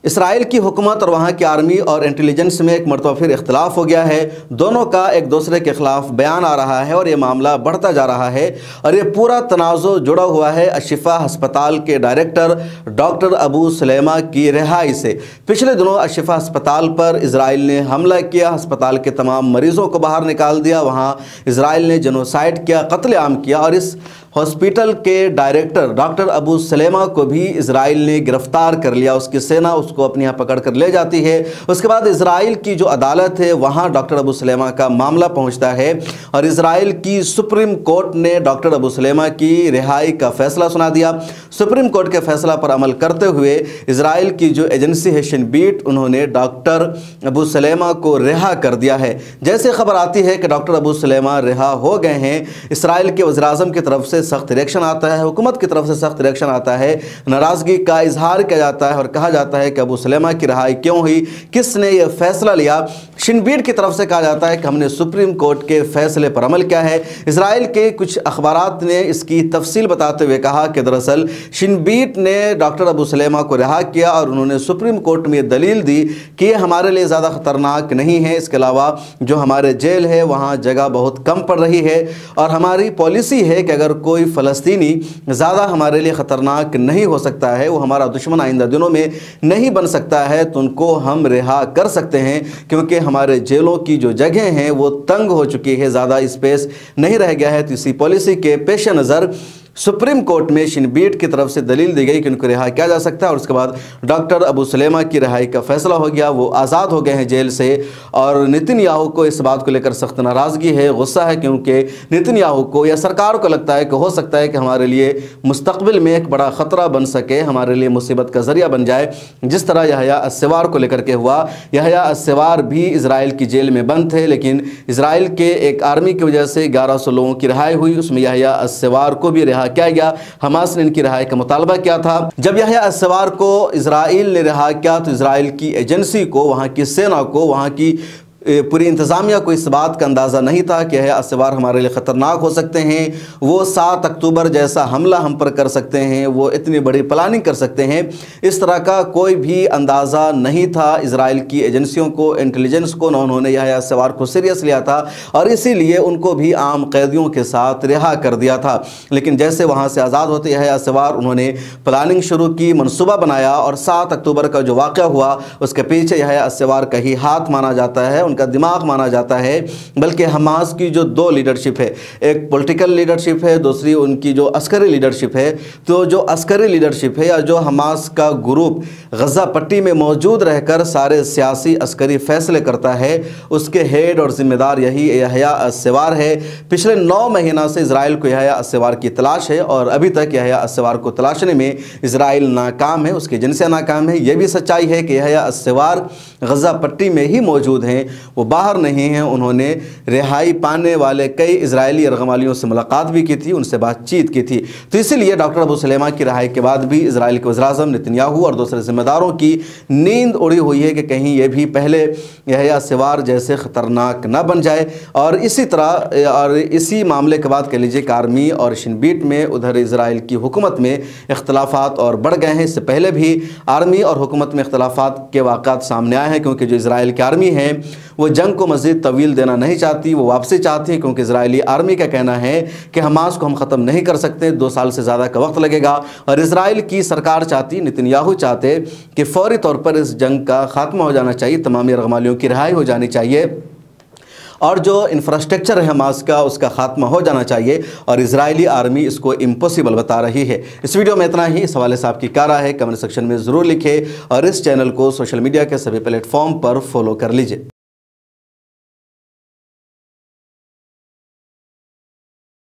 اسرائیل کی حکومت اور وہاں کی آرمی اور انٹیلیجنس میں ایک مرتبہ پھر اختلاف ہو گیا ہے۔ دونوں کا ایک دوسرے کے خلاف بیان آ رہا ہے اور یہ معاملہ بڑھتا جا رہا ہے اور یہ پورا تنازع جڑا ہوا ہے الشفا ہسپتال کے ڈائریکٹر ڈاکٹر ابو سلیمہ کی رہائی سے۔ پچھلے دنوں الشفا ہسپتال پر اسرائیل نے حملہ کیا، ہسپتال کے تمام مریضوں کو باہر نکال دیا، وہاں اسرائیل نے جنوسائیڈ کیا، قتل عام کیا اور اس ہاسپٹل کے ڈائریکٹر ڈاکٹر ابو سلیمہ کو بھی اسرائیل نے گرفتار کر لیا۔ اس کی سینہ اس کو اپنے یہاں پکڑ کر لے جاتی ہے۔ اس کے بعد اسرائیل کی جو عدالت ہے وہاں ڈاکٹر ابو سلیمہ کا معاملہ پہنچتا ہے اور اسرائیل کی سپریم کورٹ نے ڈاکٹر ابو سلیمہ کی رہائی کا فیصلہ سنا دیا۔ سپریم کورٹ کے فیصلہ پر عمل کرتے ہوئے اسرائیل کی جو ایجنسی ہے شن بیٹ، انہوں نے ڈاکٹر ابو سلیمہ کو رہا کر دیا ہے۔ جیسے خبر آتی ہے کہ ڈاکٹر ابو سلیمہ رہا ہو گئے ہیں، اسرائیل کے وزیر اعظم کی طرف سے سخت ریئیکشن آتا ہے، حکومت کی طرف سے سخت ریئیکشن آتا ہے، ناراضگی کا اظہار کیا جاتا ہے اور کہا جاتا ہے کہ ابو سلیمہ کی رہائی کیوں ہوئی، کس نے یہ فیصلہ لیا۔ شن بیٹ کی طرف سے کہا جاتا ہے کہ ہم نے سپریم کورٹ کے فیصلے پر عمل کیا ہے۔ اسرائیل کے کچھ اخبارات نے اس کی تفصیل بتاتے ہوئے کہا کہ دراصل شن بیٹ نے ڈاکٹر ابو سلیمہ کو رہا کیا اور انہوں نے سپریم کورٹ میں یہ دلیل دی کہ یہ ہمارے لیے زیادہ خطرناک نہیں ہے، اس کے علاوہ جو ہمارے جیل ہے وہاں جگہ بہت کم پڑ رہی ہے اور ہماری پالیسی ہے کہ اگر کوئی فلسطینی زیادہ ہمارے لیے خطرناک نہیں ہو سکتا ہے، وہ ہمارا دشمن آئندہ دنوں میں نہیں بن سکتا ہے، تو ان کو ہم رہا کر سکتے ہیں کیونکہ ہمارے جیلوں کی جو جگہیں ہیں وہ تنگ ہو چکی ہے، زیادہ اسپیس نہیں رہ گیا ہے۔ تو اسی پالیسی کے پیش نظر سپریم کورٹ میں شن بیٹ کی طرف سے دلیل دی گئی کہ ان کو رہا کیا جا سکتا ہے اور اس کے بعد ڈاکٹر ابو سلیمہ کی رہائی کا فیصلہ ہو گیا، وہ آزاد ہو گئے ہیں جیل سے۔ اور نتن یاہو کو اس بات کو لے کر سخت ناراضگی ہے، غصہ ہے، کیونکہ نتن یاہو کو یا سرکار کو لگتا ہے کہ ہو سکتا ہے کہ ہمارے لیے مستقبل میں ایک بڑا خطرہ بن سکے، ہمارے لیے مصیبت کا ذریعہ بن جائے، جس طرح یحییٰ السوار کو لے کر کے ہوا۔ یحییٰ السوار بھی اسرائیل کی جیل میں بند تھے، لیکن اسرائیل کے ایک آرمی کی وجہ سے 1100 لوگوں کی رہائی ہوئی، اس میں یحییٰ السوار کو بھی رہا کیا گیا۔ حماس نے ان کی رہائی کا مطالبہ کیا تھا۔ جب یحییٰ السوار کو اسرائیل نے رہا کیا تو اسرائیل کی ایجنسی کو، وہاں کی سینہ کو، وہاں کی پوری انتظامیہ کو اس بات کا اندازہ نہیں تھا کہ یحییٰ السوار ہمارے لیے خطرناک ہو سکتے ہیں، وہ 7 اکتوبر جیسا حملہ ہم پر کر سکتے ہیں، وہ اتنی بڑی پلاننگ کر سکتے ہیں۔ اس طرح کا کوئی بھی اندازہ نہیں تھا اسرائیل کی ایجنسیوں کو، انٹیلیجنس کو، نہ انہوں نے یحییٰ السوار کو سیریس لیا تھا اور اسی لیے ان کو بھی عام قیدیوں کے ساتھ رہا کر دیا تھا۔ لیکن جیسے وہاں سے آزاد ہوتے یحییٰ السوار، انہوں نے پلاننگ شروع کی، منصوبہ بنایا اور 7 اکتوبر کا جو واقعہ ہوا اس کے پیچھے یحییٰ السوار کا ہی ہاتھ مانا جاتا ہے، ان کا دماغ مانا جاتا ہے۔ بلکہ حماس کی جو 2 لیڈرشپ ہے، ایک پولیٹیکل لیڈرشپ ہے، دوسری ان کی جو عسکری لیڈرشپ ہے، تو جو عسکری لیڈرشپ ہے یا جو حماس کا گروپ غزہ پٹی میں موجود رہ کر سارے سیاسی عسکری فیصلے کرتا ہے، اس کے ہیڈ اور ذمہ دار یہی یحییٰ السوار ہے۔ پچھلے 9 مہینہ سے اسرائیل کو یحییٰ السوار کی تلاش ہے اور ابھی تک یحییٰ السوار کو تلاشنے میں اسرائیل ناکام ہے، اس کی ایجنسیاں ناکام ہے۔ یہ بھی سچائی ہے کہ یحییٰ السوار غزہ پٹی میں ہی موجود ہیں، وہ باہر نہیں ہیں۔ انہوں نے رہائی پانے والے کئی اسرائیلی یرغمالیوں سے ملاقات بھی کی تھی، ان سے بات چیت کی تھی۔ تو اسی لیے ڈاکٹر ابو سلیمہ کی رہائی کے بعد بھی اسرائیل کے وزیر اعظم نتن یاہو اور دوسرے ذمہ داروں کی نیند اڑی ہوئی ہے کہ کہیں یہ بھی پہلے یحییٰ السوار جیسے خطرناک نہ بن جائے۔ اور اسی طرح اور اسی معاملے کے بعد کہہ لیجیے کہ آرمی اور شن بیٹ میں ادھر اسرائیل کی حکومت میں اختلافات اور بڑھ گئے ہیں۔ اس سے پہلے بھی آرمی اور حکومت میں اختلافات کے واقعات سامنے آئے ہیں، کیونکہ جو اسرائیل کی آرمی ہے وہ جنگ کو مزید طویل دینا نہیں چاہتی، وہ واپسی چاہتی ہے، کیونکہ اسرائیلی آرمی کا کہنا ہے کہ حماس کو ہم ختم نہیں کر سکتے، 2 سال سے زیادہ کا وقت لگے گا۔ اور اسرائیل کی سرکار چاہتی، نتن یاہو چاہتے کہ فوری طور پر اس جنگ کا خاتمہ ہو جانا چاہیے، تمام یرغمالیوں کی رہائی ہو جانی چاہیے اور جو انفراسٹرکچر ہے حماس کا اس کا خاتمہ ہو جانا چاہیے، اور اسرائیلی آرمی اس کو امپوسیبل بتا رہی ہے۔ اس ویڈیو میں اتنا ہی۔ اس حوالے سے آپ کی کیا رائے ہے کمنٹ سیکشن میں ضرور لکھیں اور اس چینل کو سوشل میڈیا کے سبھی پلیٹ فارم پر فالو کر لیجئے۔